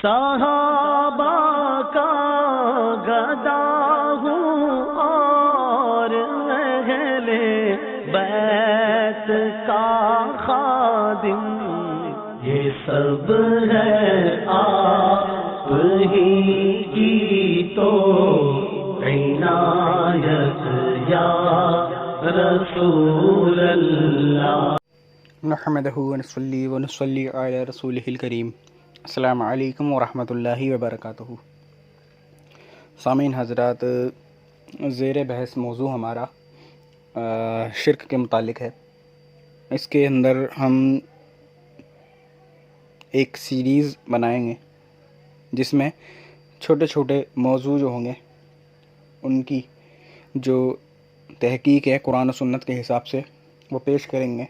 صحابہ کا گدا ہوں اور اہل بیت کا خادم، یہ سب ہے آپ ہی کی تو عنایت یا رسول اللہ۔ نحمدہ ونصلی ونصلی علی رسولہ الکریم۔ السلام علیکم ورحمۃ اللہ وبرکاتہ۔ سامعین حضرات، زیر بحث موضوع ہمارا شرک کے متعلق ہے۔ اس کے اندر ہم ایک سیریز بنائیں گے جس میں چھوٹے چھوٹے موضوع جو ہوں گے ان کی جو تحقیق ہے قرآن و سنت کے حساب سے وہ پیش کریں گے،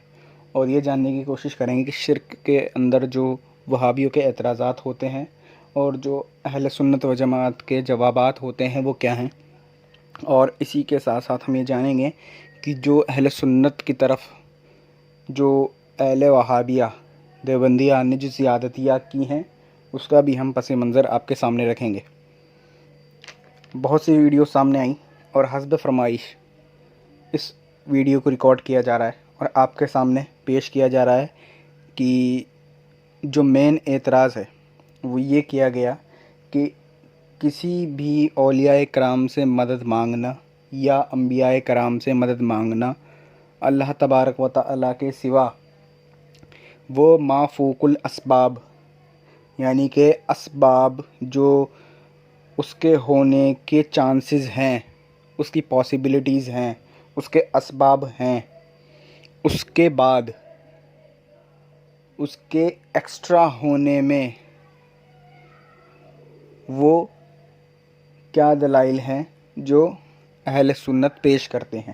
اور یہ جاننے کی کوشش کریں گے کہ شرک کے اندر جو وہابیوں کے اعتراضات ہوتے ہیں اور جو اہل سنت و جماعت کے جوابات ہوتے ہیں وہ کیا ہیں، اور اسی کے ساتھ ساتھ ہم یہ جانیں گے کہ جو اہل سنت کی طرف جو اہل وہابیہ دیوبندیہ نے جو زیادتیہ کی ہیں اس کا بھی ہم پس منظر آپ کے سامنے رکھیں گے۔ بہت سی ویڈیو سامنے آئیں اور حسب فرمائش اس ویڈیو کو ریکارڈ کیا جا رہا ہے اور آپ کے سامنے پیش کیا جا رہا ہے کہ جو مین اعتراض ہے وہ یہ کیا گیا کہ کسی بھی اولیاء کرام سے مدد مانگنا یا انبیاء کرام سے مدد مانگنا اللہ تبارک و تعالیٰ کے سوا وہ ما فوق الاسباب، یعنی کہ اسباب جو اس کے ہونے کے چانسز ہیں، اس کی پاسبلٹیز ہیں، اس کے اسباب ہیں، اس کے بعد اس کے ایکسٹرا ہونے میں وہ کیا دلائل ہیں جو اہل سنت پیش کرتے ہیں۔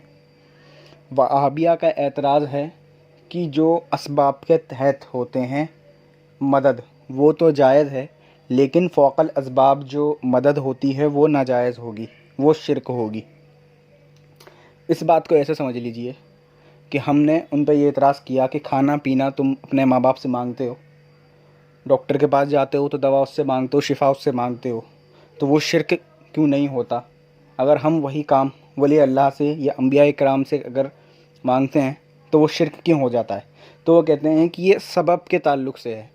وہابیہ کا اعتراض ہے کہ جو اسباب کے تحت ہوتے ہیں مدد وہ تو جائز ہے، لیکن فوق الاسباب جو مدد ہوتی ہے وہ ناجائز ہوگی، وہ شرک ہوگی۔ اس بات کو ایسے سمجھ لیجئے کہ ہم نے ان پہ یہ اعتراض کیا کہ کھانا پینا تم اپنے ماں باپ سے مانگتے ہو، ڈاکٹر کے پاس جاتے ہو تو دوا اس سے مانگتے ہو، شفا اس سے مانگتے ہو، تو وہ شرک کیوں نہیں ہوتا؟ اگر ہم وہی کام ولی اللہ سے یا انبیاء کرام سے اگر مانگتے ہیں تو وہ شرک کیوں ہو جاتا ہے؟ تو وہ کہتے ہیں کہ یہ سبب کے تعلق سے ہے،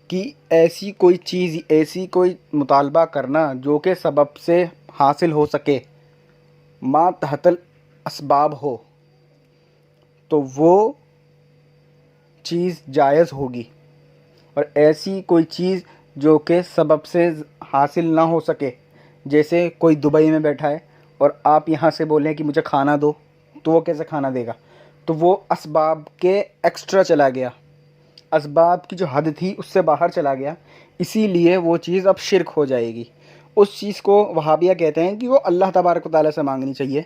کہ ایسی کوئی چیز، ایسی کوئی مطالبہ کرنا جو کہ سبب سے حاصل ہو سکے، ما تحت الاسباب ہو، تو وہ چیز جائز ہوگی، اور ایسی کوئی چیز جو کہ سبب سے حاصل نہ ہو سکے، جیسے کوئی دبئی میں بیٹھا ہے اور آپ یہاں سے بولیں کہ مجھے کھانا دو، تو وہ کیسے کھانا دے گا؟ تو وہ اسباب کے ایکسٹرا چلا گیا، اسباب کی جو حد تھی اس سے باہر چلا گیا، اسی لیے وہ چیز اب شرک ہو جائے گی۔ اس چیز کو وہابیہ کہتے ہیں کہ وہ اللہ تبارک و تعالیٰ سے مانگنی چاہیے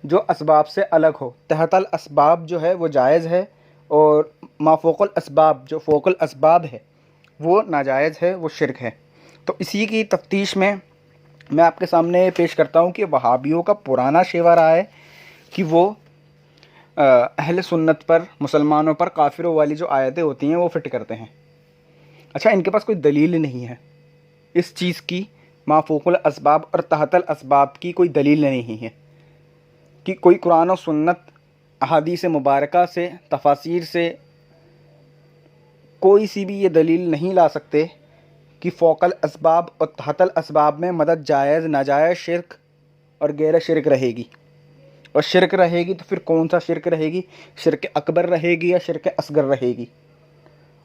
جو اسباب سے الگ ہو۔ تحت الاسباب جو ہے وہ جائز ہے، اور ما فوق الاسباب جو فوق الاسباب ہے وہ ناجائز ہے، وہ شرک ہے۔ تو اسی کی تفتیش میں میں آپ کے سامنے پیش کرتا ہوں کہ وہابیوں کا پرانا شیوا رہا ہے کہ وہ اہل سنت پر، مسلمانوں پر کافروں والی جو آیتیں ہوتی ہیں وہ فٹ کرتے ہیں۔ اچھا، ان کے پاس کوئی دلیل نہیں ہے اس چیز کی، ما فوق الاسباب اور تحت الاسباب کی کوئی دلیل نہیں ہے، کہ کوئی قرآن و سنت احادیث مبارکہ سے، تفاسیر سے کوئی سی بھی یہ دلیل نہیں لا سکتے کہ فوق الاسباب اور تحت الاسباب میں مدد جائز، ناجائز، شرک اور غیر شرک رہے گی۔ اور شرک رہے گی تو پھر کون سا شرک رہے گی؟ شرک اکبر رہے گی یا شرک اصغر رہے گی؟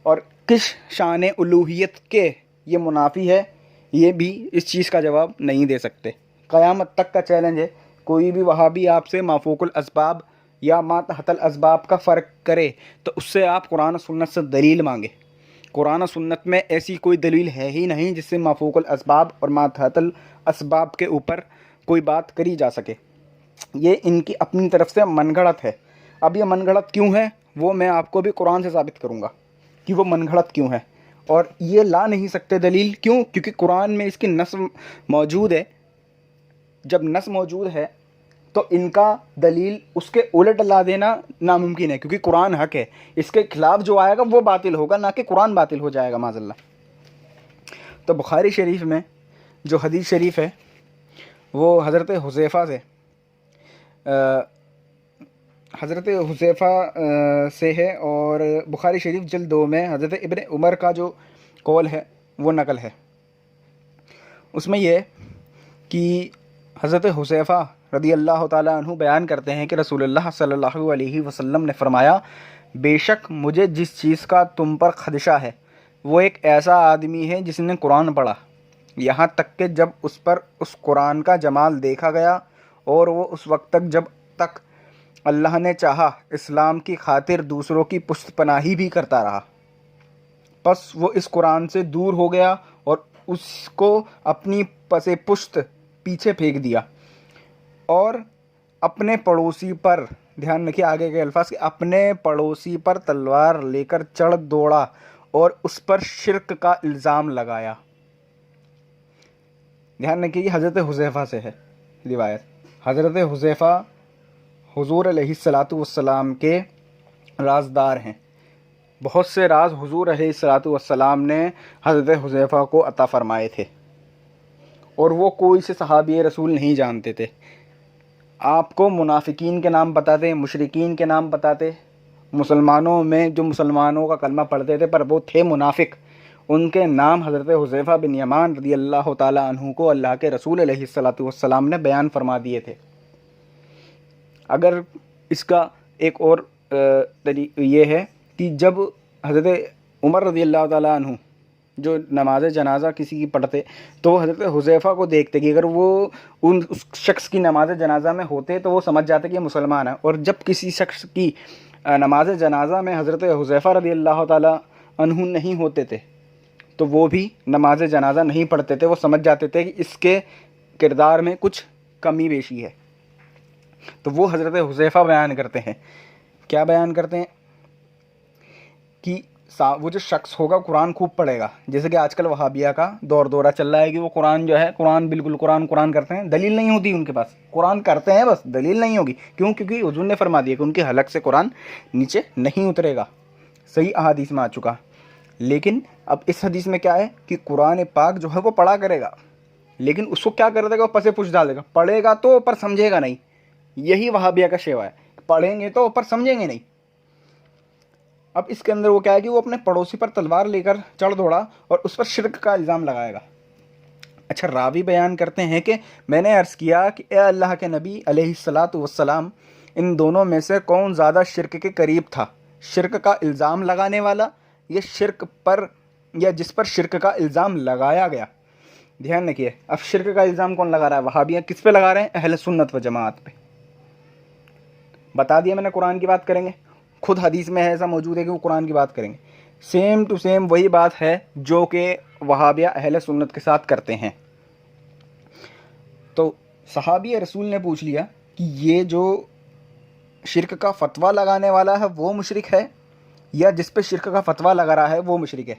اور کس شان الوہیت کے یہ منافی ہے، یہ بھی اس چیز کا جواب نہیں دے سکتے۔ قیامت تک کا چیلنج ہے، کوئی بھی وہابی آپ سے ما فوق الاسباب یا ما تحت الاسباب کا فرق کرے تو اس سے آپ قرآن و سنت سے دلیل مانگے۔ قرآن و سنت میں ایسی کوئی دلیل ہے ہی نہیں جس سے ما فوق الاسباب اور ما تحت الاسباب کے اوپر کوئی بات کری جا سکے۔ یہ ان کی اپنی طرف سے من گھڑت ہے۔ اب یہ من گھڑت کیوں ہے وہ میں آپ کو بھی قرآن سے ثابت کروں گا کہ وہ من گھڑت کیوں ہے، اور یہ لا نہیں سکتے دلیل۔ کیوں؟ کیونکہ قرآن میں اس کی نص موجود ہے۔ جب نص موجود ہے تو ان کا دلیل اس کے الٹ لا دینا ناممکن ہے، کیونکہ قرآن حق ہے، اس کے خلاف جو آئے گا وہ باطل ہوگا، نہ کہ قرآن باطل ہو جائے گا معاذ اللہ۔ تو بخاری شریف میں جو حدیث شریف ہے وہ حضرت حذیفہ سے ہے، اور بخاری شریف جلد 2 میں حضرت ابن عمر کا جو قول ہے وہ نقل ہے۔ اس میں یہ کہ حضرت حذیفہ رضی اللہ تعالیٰ عنہ بیان کرتے ہیں کہ رسول اللہ صلی اللہ علیہ وسلم نے فرمایا، بے شک مجھے جس چیز کا تم پر خدشہ ہے وہ ایک ایسا آدمی ہے جس نے قرآن پڑھا، یہاں تک کہ جب اس پر اس قرآن کا جمال دیکھا گیا، اور وہ اس وقت تک جب تک اللہ نے چاہا اسلام کی خاطر دوسروں کی پشت پناہی بھی کرتا رہا، پس وہ اس قرآن سے دور ہو گیا اور اس کو اپنی پس پشت پیچھے پھینک دیا، اور اپنے پڑوسی پر، دھیان رکھیے آگے کے الفاظ، کہ اپنے پڑوسی پر تلوار لے کر چڑھ دوڑا اور اس پر شرک کا الزام لگایا۔ دھیان رکھیے یہ حضرت حذیفہ سے ہے روایت۔ حضرت حذیفہ حضور علیہ الصلاۃ والسلام کے رازدار ہیں، بہت سے راز حضور علیہ الصلاۃ والسلام نے حضرت حذیفہ کو عطا فرمائے تھے، اور وہ کوئی سے صحابی رسول نہیں جانتے تھے۔ آپ کو منافقین کے نام بتاتے، مشرکین کے نام بتاتے، مسلمانوں میں جو مسلمانوں کا کلمہ پڑھتے تھے پر وہ تھے منافق، ان کے نام حضرت حذیفہ بن یمان رضی اللہ تعالیٰ عنہ کو اللہ کے رسول علیہ الصلاۃ والسلام نے بیان فرما دیے تھے۔ اگر اس کا ایک اور یہ ہے کہ جب حضرت عمر رضی اللہ تعالیٰ عنہ جو نماز جنازہ کسی کی پڑھتے تو حضرت حذیفہ کو دیکھتے کہ اگر وہ اس شخص کی نماز جنازہ میں ہوتے تو وہ سمجھ جاتے کہ یہ مسلمان ہے، اور جب کسی شخص کی نماز جنازہ میں حضرت حذیفہ رضی اللہ تعالیٰ عنہ نہیں ہوتے تھے تو وہ بھی نماز جنازہ نہیں پڑھتے تھے، وہ سمجھ جاتے تھے کہ اس کے کردار میں کچھ کمی بیشی ہے۔ تو وہ حضرت حذیفہ بیان کرتے ہیں، کیا بیان کرتے ہیں کہ وہ جو شخص ہوگا قرآن خوب پڑھے گا، جیسے کہ آج کل وہابیہ کا دورہ چل رہا ہے کہ وہ قرآن جو ہے بالکل قرآن کرتے ہیں، دلیل نہیں ہوتی ان کے پاس، قرآن کرتے ہیں بس دلیل نہیں ہوگی، کیونکہ حضور نے فرما دیا کہ ان کے حلق سے قرآن نیچے نہیں اترے گا، صحیح احادیث میں آ چکا۔ لیکن اب اس حدیث میں کیا ہے کہ قرآن پاک جو ہے وہ پڑھا کرے گا، لیکن اس کو کیا کر دے گا، وہ پسے پوچھ ڈال دے گا، پڑھے گا تو پر سمجھے گا نہیں۔ یہی وہابیہ کا شیوا ہے، پڑھیں گے تو پر سمجھیں گے نہیں۔ اب اس کے اندر وہ کیا ہے کہ وہ اپنے پڑوسی پر تلوار لے کر چڑھ دوڑا اور اس پر شرک کا الزام لگائے گا۔ اچھا، راوی بیان کرتے ہیں کہ میں نے عرض کیا کہ اے اللہ کے نبی علیہ الصلاۃ والسلام، ان دونوں میں سے کون زیادہ شرک کے قریب تھا، شرک کا الزام لگانے والا یا جس پر شرک کا الزام لگایا گیا؟ دھیان رکھیے، اب شرک کا الزام کون لگا رہا ہے؟ وہابیہ۔ کس پہ لگا رہے ہیں؟ اہل سنت و جماعت پہ۔ بتا دیا میں نے، قرآن کی بات کریں گے، خود حدیث میں ایسا موجود ہے کہ وہ قرآن کی بات کریں گے، سیم ٹو سیم وہی بات ہے جو کہ وہابیہ اہل سنت کے ساتھ کرتے ہیں۔ تو صحابی رسول نے پوچھ لیا کہ یہ جو شرک کا فتویٰ لگانے والا ہے وہ مشرک ہے یا جس پہ شرک کا فتویٰ لگا رہا ہے وہ مشرک ہے؟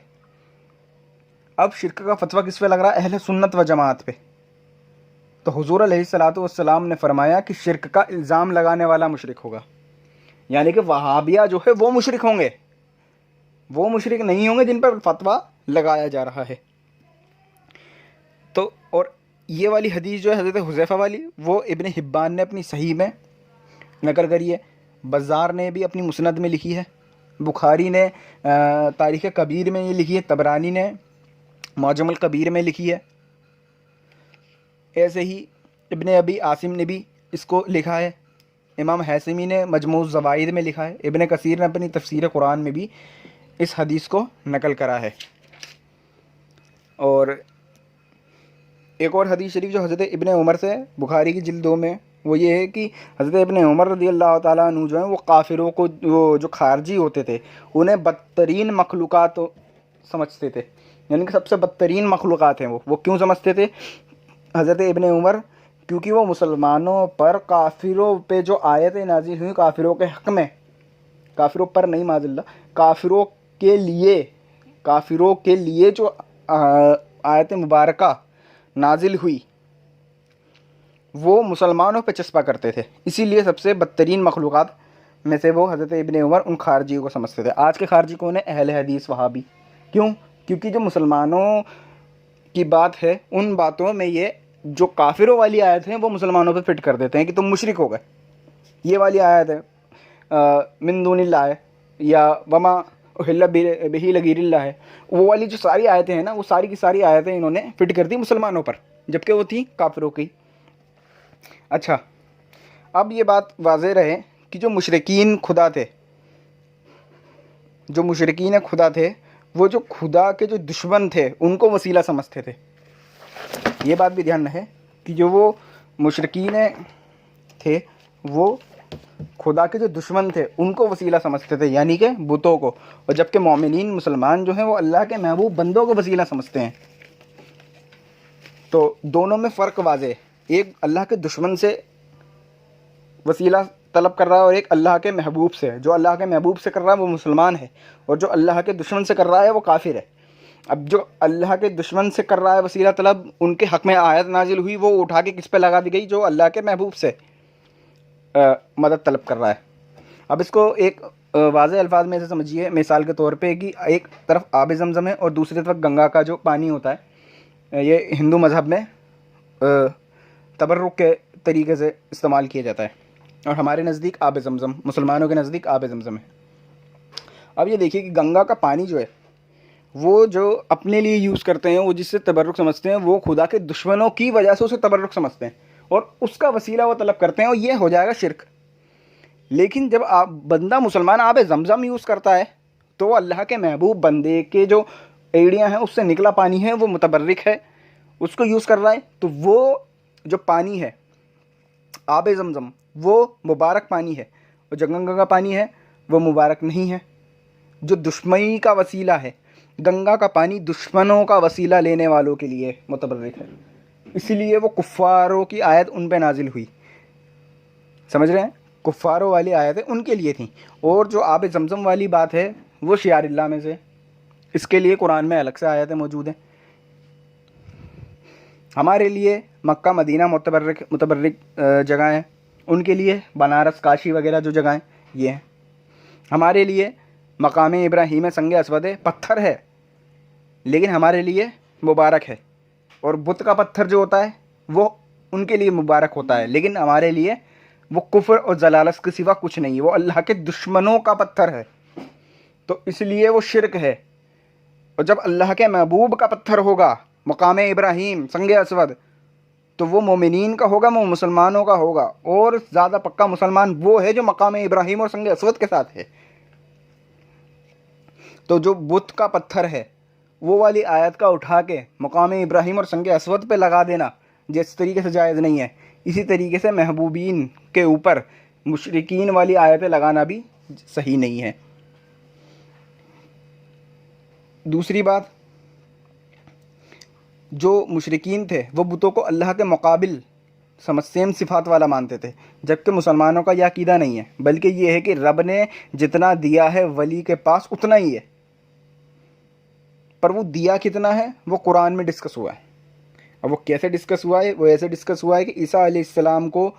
اب شرک کا فتویٰ کس پہ لگ رہا ہے؟ اہل سنت و جماعت پہ۔ تو حضور علیہ الصلاۃ والسلام نے فرمایا کہ شرک کا الزام لگانے والا مشرک ہوگا، یعنی کہ وہابیہ جو ہے وہ مشرک ہوں گے، وہ مشرک نہیں ہوں گے جن پر فتویٰ لگایا جا رہا ہے۔ تو اور یہ والی حدیث جو ہے حضرت حذیفہ والی، وہ ابن حبان نے اپنی صحیح میں نقل کری ہے، بزار نے بھی اپنی مسند میں لکھی ہے، بخاری نے تاریخ کبیر میں یہ لکھی ہے، طبرانی نے معجم الکبیر میں لکھی ہے، ایسے ہی ابن ابی عاصم نے بھی اس کو لکھا ہے، امام حیثمی نے مجموع الزوائد میں لکھا ہے، ابن کثیر نے اپنی تفسیر قرآن میں بھی اس حدیث کو نقل کرا ہے۔ اور ایک اور حدیث شریف جو حضرت ابن عمر سے بخاری کی جلد 2 میں، وہ یہ ہے کہ حضرت ابن عمر رضی اللہ تعالیٰ عنہ جو ہیں وہ کافروں کو، جو خارجی ہوتے تھے، انہیں بدترین مخلوقات سمجھتے تھے، یعنی کہ سب سے بدترین مخلوقات ہیں وہ کیوں سمجھتے تھے حضرت ابن عمر؟ کیونکہ وہ مسلمانوں پر، کافروں پہ جو آیتیں نازل ہوئیں کافروں کے حق میں، کافروں پر نہیں معاذ اللہ، کافروں کے لیے جو آیت مبارکہ نازل ہوئی وہ مسلمانوں پہ چسپا کرتے تھے، اسی لیے سب سے بدترین مخلوقات میں سے وہ حضرت ابن عمر ان خارجیوں کو سمجھتے تھے۔ آج کے خارجی کون ہیں؟ اہل حدیث وہابی۔ کیوں؟ کیونکہ جو مسلمانوں کی بات ہے ان باتوں میں یہ جو کافروں والی آیت ہیں وہ مسلمانوں پہ فٹ کر دیتے ہیں کہ تم مشرک ہو گئے. یہ والی آیت ہے من دون اللہ ہے یا وما احل بہ لغیر اللہ ہے، وہ والی جو ساری آیتیں ہیں نا وہ ساری کی ساری آیتیں انہوں نے فٹ کر دی مسلمانوں پر، جبکہ وہ تھیں کافروں کی. اچھا اب یہ بات واضح رہے کہ جو مشرکین خدا تھے، جو مشرکین خدا تھے، وہ جو خدا کے جو دشمن تھے ان کو وسیلہ سمجھتے تھے. یہ بات بھی دھیان رہے کہ جو وہ مشرکین تھے وہ خدا کے جو دشمن تھے ان کو وسیلہ سمجھتے تھے، یعنی کہ بتوں کو، اور جبکہ مومنین مسلمان جو ہیں وہ اللہ کے محبوب بندوں کو وسیلہ سمجھتے ہیں. تو دونوں میں فرق واضح ہے، ایک اللہ کے دشمن سے وسیلہ طلب کر رہا ہے اور ایک اللہ کے محبوب سے. جو اللہ کے محبوب سے کر رہا ہے وہ مسلمان ہے، اور جو اللہ کے دشمن سے کر رہا ہے وہ کافر ہے. اب جو اللہ کے دشمن سے کر رہا ہے وسیلہ طلب، ان کے حق میں آیت نازل ہوئی، وہ اٹھا کے کس پہ لگا دی گئی؟ جو اللہ کے محبوب سے مدد طلب کر رہا ہے. اب اس کو ایک واضح الفاظ میں سے سمجھیے، مثال کے طور پہ کہ ایک طرف آب زمزم ہے اور دوسری طرف گنگا کا جو پانی ہوتا ہے، یہ ہندو مذہب میں تبرک کے طریقے سے استعمال کیا جاتا ہے، اور ہمارے نزدیک آب زمزم، مسلمانوں کے نزدیک آب زمزم ہے. اب یہ دیکھیے کہ گنگا کا پانی جو ہے وہ جو اپنے لیے یوز کرتے ہیں، وہ جس سے تبرک سمجھتے ہیں، وہ خدا کے دشمنوں کی وجہ سے اسے تبرک سمجھتے ہیں اور اس کا وسیلہ وہ طلب کرتے ہیں، اور یہ ہو جائے گا شرک. لیکن جب بندہ مسلمان آب زمزم یوز کرتا ہے تو وہ اللہ کے محبوب بندے کے جو ایڑیاں ہیں اس سے نکلا پانی ہے، وہ متبرک ہے، اس کو یوز کر رہا ہے، تو وہ جو پانی ہے آب زمزم وہ مبارک پانی ہے، اور جو گنگا کا پانی ہے وہ مبارک نہیں ہے. جو دشمنی کا وسیلہ ہے، گنگا کا پانی دشمنوں کا وسیلہ لینے والوں کے لیے متبرک ہے، اسی لیے وہ کفاروں کی آیت ان پہ نازل ہوئی. سمجھ رہے ہیں؟ کفاروں والی آیتیں ان کے لیے تھیں، اور جو آب زمزم والی بات ہے وہ شعار اللہ میں سے، اس کے لیے قرآن میں الگ سے آیتیں موجود ہیں. ہمارے لیے مکہ مدینہ متبرک جگہیں ہیں، ان کے لیے بنارس کاشی وغیرہ جو جگہیں یہ ہیں. ہمارے لیے مقام ابراہیم سنگ اسود پتھر ہے، لیکن ہمارے لیے مبارک ہے، اور بت کا پتھر جو ہوتا ہے وہ ان کے لیے مبارک ہوتا ہے، لیکن ہمارے لیے وہ کفر اور ضلالت کے سوا کچھ نہیں ہے، وہ اللہ کے دشمنوں کا پتھر ہے، تو اس لیے وہ شرک ہے. اور جب اللہ کے محبوب کا پتھر ہوگا مقام ابراہیم سنگ اسود تو وہ مومنین کا ہوگا، وہ مسلمانوں کا ہوگا، اور زیادہ پکا مسلمان وہ ہے جو مقام ابراہیم اور سنگ اسود کے ساتھ ہے. تو جو بت کا پتھر ہے وہ والی آیت کا اٹھا کے مقام ابراہیم اور سنگ اسود پہ لگا دینا جس طریقے سے جائز نہیں ہے، اسی طریقے سے محبوبین کے اوپر مشرکین والی آیتیں لگانا بھی صحیح نہیں ہے. دوسری بات، جو مشرکین تھے وہ بتوں کو اللہ کے مقابل سیم صفات والا مانتے تھے، جبکہ مسلمانوں کا یہ عقیدہ نہیں ہے، بلکہ یہ ہے کہ رب نے جتنا دیا ہے ولی کے پاس اتنا ہی ہے، پر وہ دیا کتنا ہے وہ قرآن میں ڈسکس ہوا ہے. اب وہ کیسے ڈسکس ہوا ہے؟ وہ ایسے ڈسکس ہوا ہے کہ عیسیٰ علیہ السلام کو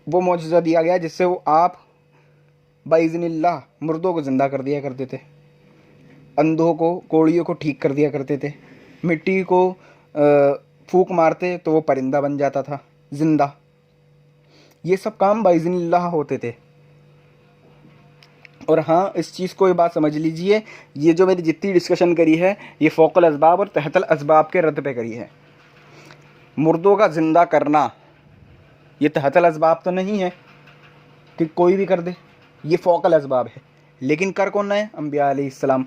وہ معجزہ دیا گیا جس سے وہ آپ باذن اللہ مردوں کو زندہ کر دیا کرتے تھے، اندھوں کو، کوڑیوں کو ٹھیک کر دیا کرتے تھے، مٹی کو پھونک مارتے تو وہ پرندہ بن جاتا تھا زندہ. یہ سب کام باذن اللہ ہوتے تھے. اور ہاں اس چیز کو یہ بات سمجھ لیجئے، یہ جو میری جتنی ڈسکشن کری ہے یہ فوق الاسباب اور تحت الاسباب کے رد پہ کری ہے. مردوں کا زندہ کرنا یہ تحت الاسباب تو نہیں ہے کہ کوئی بھی کر دے، یہ فوق الاسباب ہے. لیکن کر کون ہے؟ انبیاء علیہ السلام.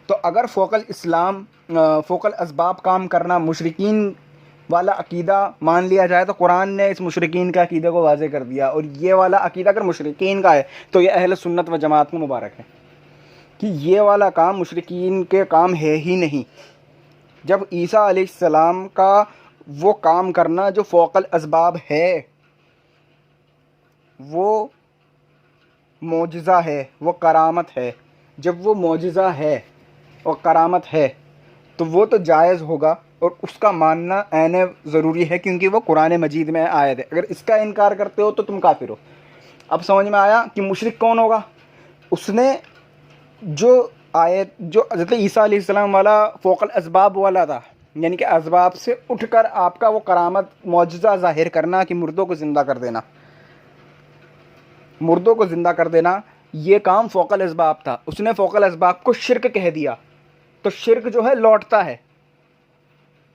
تو اگر فوق الاسباب کام کرنا مشرکین والا عقیدہ مان لیا جائے تو قرآن نے اس مشرکین کے عقیدے کو واضح کر دیا، اور یہ والا عقیدہ اگر مشرکین کا ہے تو یہ اہل سنت و جماعت کو مبارک ہے کہ یہ والا کام مشرکین کے کام ہے ہی نہیں. جب عیسیٰ علیہ السلام کا وہ کام کرنا جو فوق الاسباب ہے، وہ معجزہ ہے، وہ کرامت ہے، جب وہ معجزہ ہے اور کرامت ہے تو وہ تو جائز ہوگا، اور اس کا ماننا عین ضروری ہے کیونکہ وہ قرآن مجید میں آیت ہے. اگر اس کا انکار کرتے ہو تو تم کافر ہو. اب سمجھ میں آیا کہ مشرک کون ہوگا؟ اس نے جو آیت جو حضرت عیسیٰ علیہ السلام والا فوق الاسباب والا تھا یعنی کہ اسباب سے اٹھ کر آپ کا وہ کرامت معجزہ ظاہر کرنا کہ مردوں کو زندہ کر دینا، مردوں کو زندہ کر دینا، یہ کام فوق الاسباب تھا. اس نے فوق الاسباب کو شرک کہہ دیا. تو شرک جو ہے لوٹتا ہے،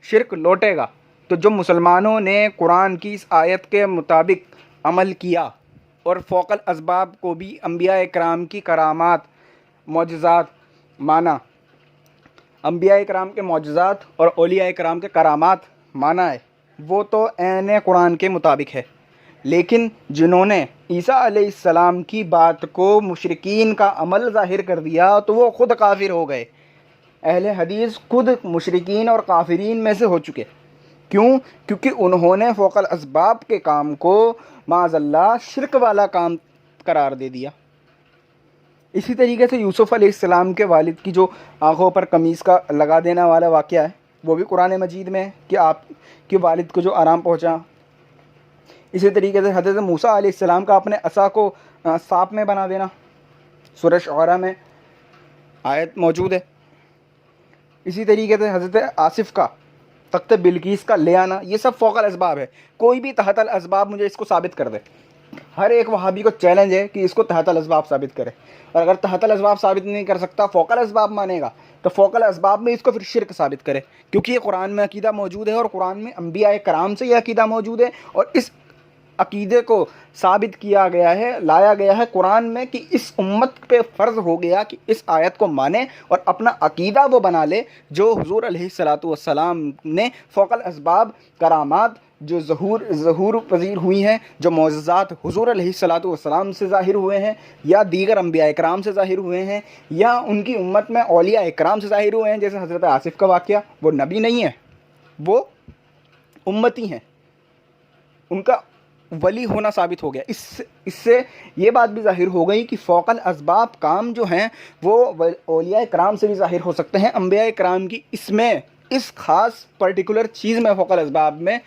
شرک لوٹے گا. تو جو مسلمانوں نے قرآن کی اس آیت کے مطابق عمل کیا اور فوق الاسباب کو بھی انبیاء اکرام کی کرامات معجزات مانا، انبیاء اکرام کے معجزات اور اولیاء اکرام کے کرامات مانا ہے، وہ تو عین قرآن کے مطابق ہے. لیکن جنہوں نے عیسیٰ علیہ السلام کی بات کو مشرکین کا عمل ظاہر کر دیا تو وہ خود کافر ہو گئے. اہل حدیث خود مشرکین اور کافرین میں سے ہو چکے. کیوں؟ کیونکہ انہوں نے فوق الاسباب کے کام کو معاذ اللہ شرک والا کام قرار دے دیا. اسی طریقے سے یوسف علیہ السلام کے والد کی جو آنکھوں پر قمیص کا لگا دینا والا واقعہ ہے وہ بھی قرآن مجید میں ہے کہ آپ کے والد کو جو آرام پہنچا. اسی طریقے سے حضرت موسیٰ علیہ السلام کا اپنے عصا کو سانپ میں بنا دینا، سورہ شعراء میں آیت موجود ہے. اسی طریقے سے حضرت آصف کا تخت بلقیس کا لے آنا، یہ سب فوق الاسباب ہے. کوئی بھی تحت الاسباب مجھے اس کو ثابت کر دے. ہر ایک وہابی کو چیلنج ہے کہ اس کو تحت الاسباب ثابت کرے، اور اگر تحت الاسباب ثابت نہیں کر سکتا، فوق الاسباب مانے گا، تو فوق الاسباب میں اس کو پھر شرک ثابت کرے. کیونکہ یہ قرآن میں عقیدہ موجود ہے اور قرآن میں انبیاء کرام سے یہ عقیدہ موجود ہے، اور اس عقیدے کو ثابت کیا گیا ہے، لایا گیا ہے قرآن میں کہ اس امت پہ فرض ہو گیا کہ اس آیت کو مانے اور اپنا عقیدہ وہ بنا لے جو حضور علیہ الصلاۃ والسلام نے فوق الاسباب کرامات جو ظہور پذیر ہوئی ہیں، جو معجزات حضور علیہ الصلاۃ والسلام سے ظاہر ہوئے ہیں یا دیگر انبیاء اکرام سے ظاہر ہوئے ہیں یا ان کی امت میں اولیاء اکرام سے ظاہر ہوئے ہیں. جیسے حضرت آصف کا واقعہ، وہ نبی نہیں ہے، وہ امتی ہیں، ان کا ولی ہونا ثابت ہو گیا. اس سے یہ بات بھی ظاہر ہو گئی کہ فوق الاسباب کام جو ہیں وہ اولیاء کرام سے بھی ظاہر ہو سکتے ہیں. انبیاء کرام کی اس خاص پرٹیکولر چیز میں فوق الاسباب میں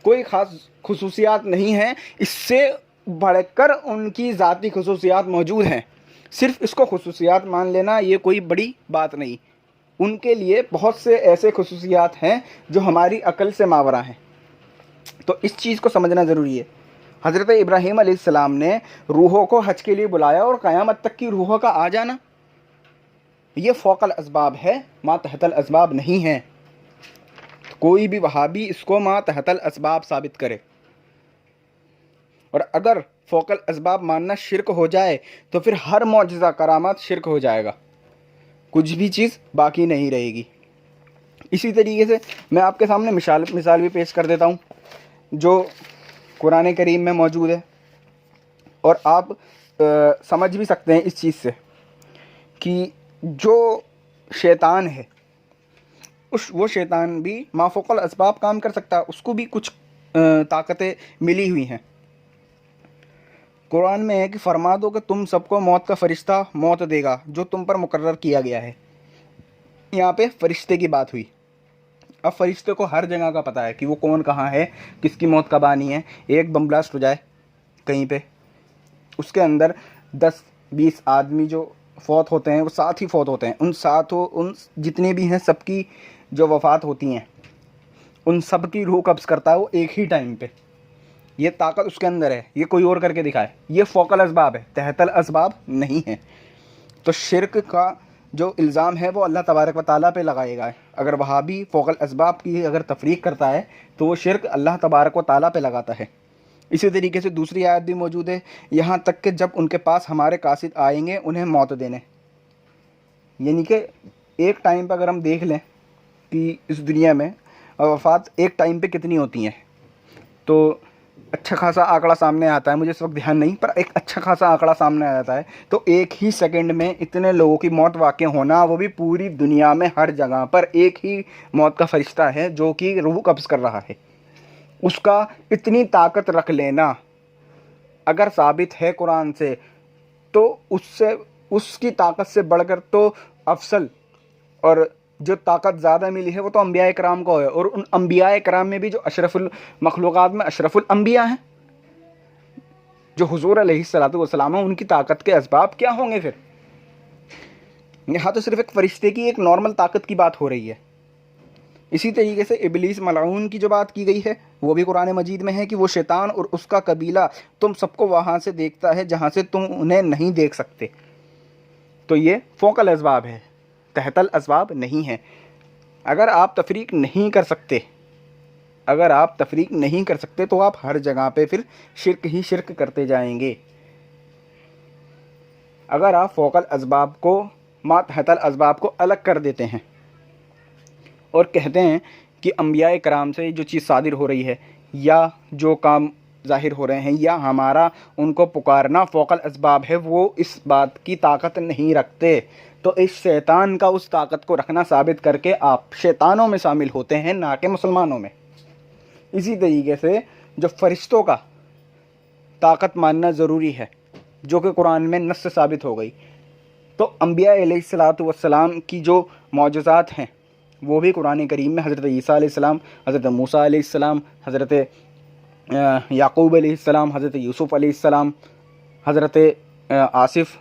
کوئی خاص خصوصیات نہیں ہیں، اس سے بڑھ کر ان کی ذاتی خصوصیات موجود ہیں. صرف اس کو خصوصیات مان لینا یہ کوئی بڑی بات نہیں. ان کے لیے بہت سے ایسے خصوصیات ہیں جو ہماری عقل سے ماورا ہیں. تو اس چیز کو سمجھنا ضروری ہے. حضرت ابراہیم علیہ السلام نے روحوں کو حج کے لیے بلایا اور قیامت تک کی روحوں کا آ جانا یہ فوق الاسباب ہے، ما تحت الاسباب نہیں ہے. کوئی بھی وہابی اس کو ما تحت الاسباب ثابت کرے، اور اگر فوق الاسباب ماننا شرک ہو جائے تو پھر ہر معجزہ کرامات شرک ہو جائے گا، کچھ بھی چیز باقی نہیں رہے گی. اسی طریقے سے میں آپ کے سامنے مثال بھی پیش کر دیتا ہوں جو قرآن کریم میں موجود ہے، اور آپ سمجھ بھی سکتے ہیں اس چیز سے کہ جو شیطان ہے وہ شیطان بھی ما فوق الاسباب کام کر سکتا ہے، اس کو بھی کچھ طاقتیں ملی ہوئی ہیں. قرآن میں ہے کہ فرما دو کہ تم سب کو موت کا فرشتہ موت دے گا جو تم پر مقرر کیا گیا ہے. یہاں پہ فرشتے کی بات ہوئی. اب فرشتے کو ہر جگہ کا پتہ ہے کہ وہ کون کہاں ہے، کس کی موت کب آنی ہے. ایک بم بلاسٹ ہو جائے کہیں پہ، اس کے اندر 10-20 آدمی جو فوت ہوتے ہیں وہ ساتھ ہی فوت ہوتے ہیں. ان جتنے بھی ہیں سب کی جو وفات ہوتی ہیں ان سب کی روح قبض کرتا ہے وہ ایک ہی ٹائم پہ. یہ طاقت اس کے اندر ہے، یہ کوئی اور کر کے دکھائے. یہ فوق الاسباب ہے، تحت الاسباب نہیں ہے. تو شرک کا جو الزام ہے وہ اللہ تبارک و تعالیٰ پہ لگائے گا. اگر وہابی فوق الاسباب کی اگر تفریق کرتا ہے تو وہ شرک اللہ تبارک و تعالیٰ پہ لگاتا ہے. اسی طریقے سے دوسری آیت بھی موجود ہے، یہاں تک کہ جب ان کے پاس ہمارے قاصد آئیں گے انہیں موت دینے. یعنی کہ ایک ٹائم پہ اگر ہم دیکھ لیں کہ اس دنیا میں وفات ایک ٹائم پہ کتنی ہوتی ہیں تو اچھا خاصا آنکڑا سامنے آتا ہے. مجھے اس وقت دھیان نہیں، پر ایک اچھا خاصا آنکڑا سامنے آ جاتا ہے. تو ایک ہی سیکنڈ میں اتنے لوگوں کی موت واقع ہونا، وہ بھی پوری دنیا میں ہر جگہ پر ایک ہی موت کا فرشتہ ہے جو کہ روح قبض کر رہا ہے. اس کا اتنی طاقت رکھ لینا اگر ثابت ہے قرآن سے تو اس کی طاقت سے بڑھ کر تو افضل اور جو طاقت زیادہ ملی ہے وہ تو انبیاء کرام کو ہے. اور ان انبیاء کرام میں بھی جو اشرف المخلوقات میں اشرف الانبیاء ہیں جو حضور علیہ الصلاۃ والسلام ہیں، ان کی طاقت کے اسباب کیا ہوں گے پھر؟ یہاں تو صرف ایک فرشتے کی ایک نارمل طاقت کی بات ہو رہی ہے. اسی طریقے سے ابلیس ملعون کی جو بات کی گئی ہے وہ بھی قرآن مجید میں ہے کہ وہ شیطان اور اس کا قبیلہ تم سب کو وہاں سے دیکھتا ہے جہاں سے تم انہیں نہیں دیکھ سکتے. تو یہ فوق الاسباب ہے، تحت الاسباب نہیں ہے. اگر آپ تفریق نہیں کر سکتے تو آپ ہر جگہ پہ پھر شرک ہی شرک کرتے جائیں گے. اگر آپ فوق الاسباب کو ما تحت الاسباب کو الگ کر دیتے ہیں اور کہتے ہیں کہ انبیاء کرام سے جو چیز صادر ہو رہی ہے یا جو کام ظاہر ہو رہے ہیں یا ہمارا ان کو پکارنا فوق الاسباب ہے، وہ اس بات کی طاقت نہیں رکھتے، تو اس شیطان کا اس طاقت کو رکھنا ثابت کر کے آپ شیطانوں میں شامل ہوتے ہیں، نہ کہ مسلمانوں میں. اسی طریقے سے جو فرشتوں کا طاقت ماننا ضروری ہے جو کہ قرآن میں نص سے ثابت ہو گئی، تو انبیاء علیہ الصلاۃ والسلام کی جو معجزات ہیں وہ بھی قرآن کریم میں حضرت عیسیٰ علیہ السلام، حضرت موسیٰ علیہ السلام، حضرت یعقوب علیہ السلام، حضرت یوسف علیہ السلام، حضرت آصف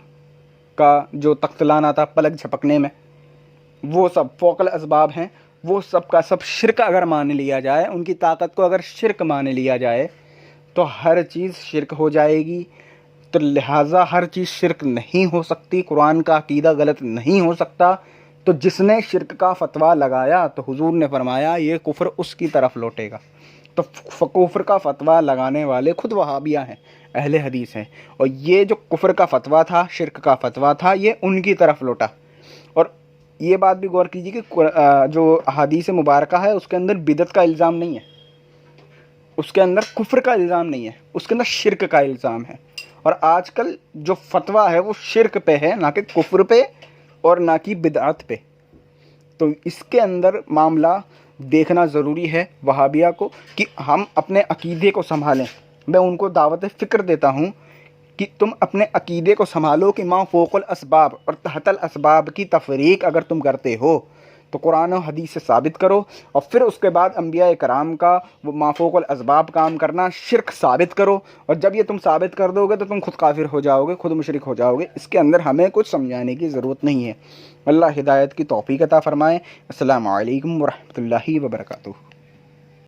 کا جو تخت لانا تھا پلک جھپکنے میں، وہ سب فوق الاسباب ہیں. وہ سب کا سب شرک اگر مان لیا جائے، ان کی طاقت کو اگر شرک مان لیا جائے تو ہر چیز شرک ہو جائے گی. تو لہٰذا ہر چیز شرک نہیں ہو سکتی، قرآن کا عقیدہ غلط نہیں ہو سکتا. تو جس نے شرک کا فتویٰ لگایا تو حضور نے فرمایا یہ کفر اس کی طرف لوٹے گا. تو کفر کا فتویٰ لگانے والے خود وہابیہ ہیں، اہل حدیث ہیں، اور یہ جو کفر کا فتویٰ تھا، شرک کا فتویٰ تھا، یہ ان کی طرف لوٹا. اور یہ بات بھی غور کیجیے کہ جو احادیث مبارکہ ہے اس کے اندر بدعت کا الزام نہیں ہے، اس کے اندر کفر کا الزام نہیں ہے، اس کے اندر شرک کا الزام ہے. اور آج کل جو فتویٰ ہے وہ شرک پہ ہے، نہ کہ کفر پہ اور نہ کہ بدعت پہ. تو اس کے اندر معاملہ دیکھنا ضروری ہے وہابیہ کو کہ ہم اپنے عقیدے کو سنبھالیں. میں ان کو دعوت فکر دیتا ہوں کہ تم اپنے عقیدے کو سنبھالو کہ ما فوق الاسباب اور تحت الاسباب کی تفریق اگر تم کرتے ہو تو قرآن و حدیث سے ثابت کرو، اور پھر اس کے بعد انبیاء کرام کا وہ ما فوق الاسباب کام کرنا شرک ثابت کرو. اور جب یہ تم ثابت کر دو گے تو تم خود کافر ہو جاؤ گے، خود مشرک ہو جاؤ گے. اس کے اندر ہمیں کچھ سمجھانے کی ضرورت نہیں ہے. اللہ ہدایت کی توفیق عطا فرمائے. السلام علیکم ورحمۃ اللہ وبرکاتہ.